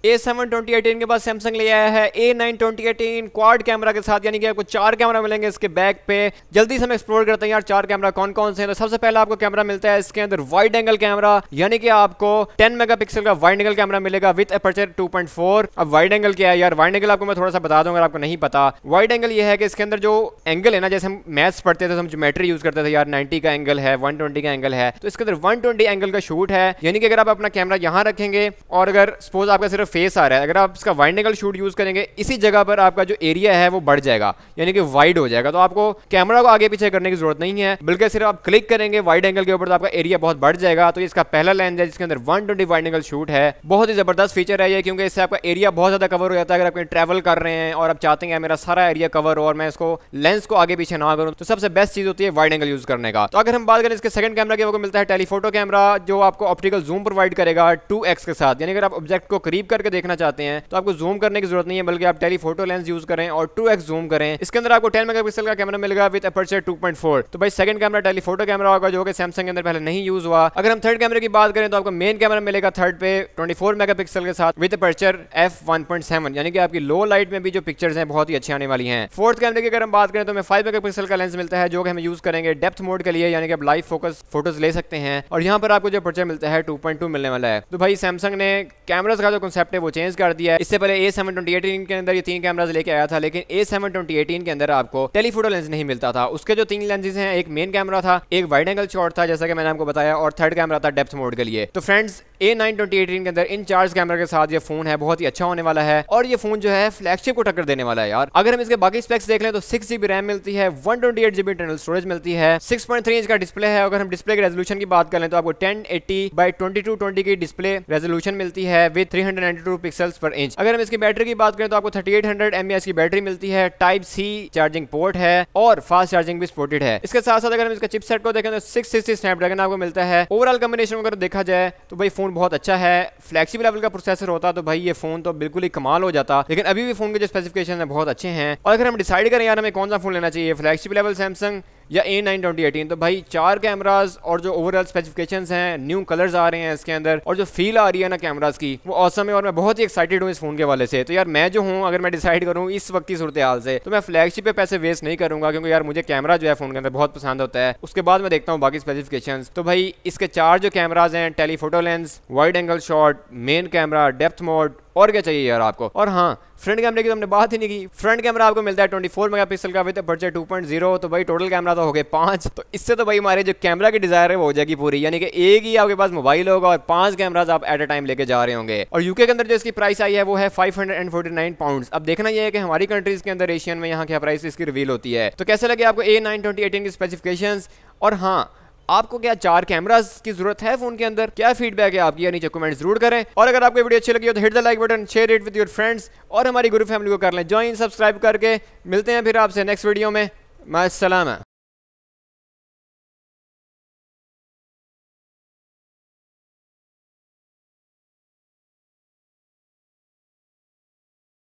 A7 2018 के बाद Samsung ले आया है A9 2018 क्वाड कैमरा के साथ, यानी कि आपको 4 कैमरा मिलेंगे इसके बैक पे। जल्दी से हम एक्सप्लोर करते हैं यार 4 कैमरा कौन कौन से हैं। तो सबसे पहला आपको कैमरा मिलता है इसके अंदर वाइड एंगल कैमरा, यानी कि आपको 10 मेगापिक्सल का वाइड एंगल कैमरा मिलेगा विद अपर्चर 2.4। अब वाइड एंगल क्या है यार, वाइड एंगल आपको मैं थोड़ा सा बता दूं अगर आपको नहीं पता। वाइड एंगल ये है कि इसके अंदर जो एंगल है ना, जैसे हम मैथ्स पढ़ते थे तो हम ज्योमेट्री यूज करते थे यार, 90 का एंगल है, 120 का एंगल है, तो इसके अंदर 120 एंगल का शूट है। यानी कि अगर आप अपना कैमरा यहाँ रखेंगे और अगर सपोज आपका सिर्फ फेस आ रहा है, अगर आप इसका वाइड एंगल शूट यूज करेंगे इसी जगह पर आपका जो एरिया है वो बढ़ जाएगा, यानी कि वाइड हो जाएगा। तो आपको कैमरा को आगे पीछे करने की जरूरत नहीं है, बल्कि सिर्फ आप क्लिक करेंगे वाइड एंगल के ऊपर तो आपका एरिया बहुत बढ़ जाएगा। तो इसका पहला लेंस है जिसके अंदर 120 वाइड एंगल शूट है। बहुत ही जबरदस्त फीचर है ये, क्योंकि इससे आपका एरिया बहुत ज्यादा कवर हो जाता है। अगर आप कहीं ट्रैवल कर रहे हैं और आप चाहते हैं मेरा सारा एरिया कवर हो और मैं इसको लेंस को आगे पीछे ना करूं, तो सबसे बेस्ट चीज होती है वाइड एंगल यूज करने का। तो अगर हम बात करें इसके सेकंड कैमरा की, वो मिलता है टेलीफोटो कैमरा, जो आपको ऑप्टिकल जूम प्रोवाइड करेगा 2x के साथ। यानी अगर आप ऑब्जेक्ट को करीब करके देखना चाहते हैं तो आपको जूम करने की जरूरत नहीं है, बल्कि आप टेलीफोटो लेंस यूज करें और 2x जूम करें। इसके अंदर आपको 10 मेगापिक्सल का कैमरा मिलेगा विद अपर्चर 2.4। तो भाई सेकंड कैमरा टेलीफोटो कैमरा होगा, जो कि सैमसंग के अंदर पहले नहीं यूज हुआ। अगर हम थर्ड कैमरे की बात करें तो आपको मेन कैमरा मिलेगा थर्ड पे 24 मेगापिक्सल के साथ विद अपर्चर f1.7, यानी कि आपकी लो लाइट में भी जो पिक्चर्स हैं बहुत ही अच्छी आने वाली हैं। फोर्थ कैमरे की अगर हम बात करें तो हमें 5 मेगापिक्सल का लेंस मिलता है, जो कि हम यूज करेंगे डेप्थ मोड के लिए, यानी कि आप लाइव फोकस फोटोज ले सकते हैं। और यहाँ पर आपको जो अपर्चर मिलता है 2.2 मिलने वाला है। तो भाई सैमसंग ने कैमरास का जो कॉन्सेप्ट है वो चेंज कर दिया है। इससे पहले A7 2018 के अंदर ये 3 कैमरास लेके आया था, लेकिन A7 2018 के अंदर आपको टेलीफोटो लेंस नहीं मिलता था। उसके जो 3 लेंसेज हैं, एक मेन कैमरा था, एक वाइड एंगल शॉट था जैसा कि मैंने आपको बताया, और थर्ड कैमरा था डेप्थ मोड के लिए। तो फ्रेंड्स A9 2018 के अंदर इन 4 कैमरा के साथ ये फोन है बहुत ही अच्छा होने वाला है, और ये फोन जो है फ्लैगशिप को टक्कर देने वाला है यार। अगर हम इसके बाकी स्पेक्स देख लें तो 6GB रैम मिलती है, 128GB इंटरनल स्टोरेज मिलती है, 6.3 इंच का डिस्प्ले है। अगर हम डिस्प्ले के रेजोल्यूशन की बात करें तो आपको 1080x2220 की डिस्प्ले रेजोल्यूशन मिलती है विद 392 पिक्सल्स पर इंच। अगर हम इसकी बैटरी की बात करें तो आपको 3800 mAh की बैटरी मिलती है, टाइप सी चार्जिंग पोर्ट है और फास्ट चार्जिंग भी सपोर्टेड है। इसके साथ साथ अगर हम इसका चिपसेट को देखें तो 660 स्नैपड्रैगन आपको मिलता है। ओवरऑल कॉम्बिनेशन अगर देखा जाए तो भाई फोन बहुत अच्छा है। फ्लैगशिप लेवल का प्रोसेसर होता तो भाई ये फोन तो बिल्कुल ही कमाल हो जाता, लेकिन अभी भी फोन के जो स्पेसिफिकेशन है बहुत अच्छे हैं। और अगर हम डिसाइड करें यार हमें कौन सा फोन लेना चाहिए, फ्लैगशिप लेवल सैमसंग या A9 2018, तो भाई 4 कैमरास और जो ओवरऑल स्पेसिफिकेशंस हैं, न्यू कलर्स आ रहे हैं इसके अंदर, और जो फील आ रही है ना कैमरास की वो ऑसम है। और मैं बहुत ही एक्साइटेड हूँ इस फोन के वाले से। तो यार मैं जो हूँ, अगर मैं डिसाइड करूँ इस वक्त की सूरत हाल से, तो मैं फ्लैगशिप पे पैसे वेस्ट नहीं करूंगा, क्योंकि यार मुझे कैमरा जो है फोन के अंदर बहुत पसंद होता है। उसके बाद मैं देखता हूँ बाकी स्पेसिफिकेशंस। तो भाई इसके 4 जो कैमराज हैं, telephoto lens, wide angle shot, main camera, depth mode, और क्या चाहिए यार आपको। और हाँ, फ्रंट कैमरे की तो हमने बात ही नहीं की। फ्रंट कैमरा आपको मिलता है 24 मेगापिक्सल का विद अपर्चर 2.0। तो भाई टोटल कैमरा तो हो गए 5। तो इससे तो भाई हमारे जो कैमरा की डिजायर है वो हो जाएगी पूरी, यानी कि एक ही आपके पास मोबाइल होगा और 5 कैमराज आप एट अ टाइम लेके जा रहे होंगे। और यूके के अंदर जो इसकी प्राइस आई है वो है 549 पाउंड। अब देखना यह है कि हमारी कंट्रीज के अंदर एशियन में यहाँ क्या प्राइस इसकी रिवील होती है। तो कैसे लगे आपको A9 2018 की स्पेसिफिकेशंस, और हाँ आपको क्या 4 कैमरास की जरूरत है फोन के अंदर, क्या फीडबैक है आपकी, नीचे कमेंट जरूर करें। और अगर आपको वीडियो अच्छी लगी हो तो hit the like button, share it with your friends, और हमारी गुरु फैमिली को कर लें ज्वाइन, सब्सक्राइब करके। मिलते हैं फिर आपसे नेक्स्ट वीडियो में। मास्सलामा।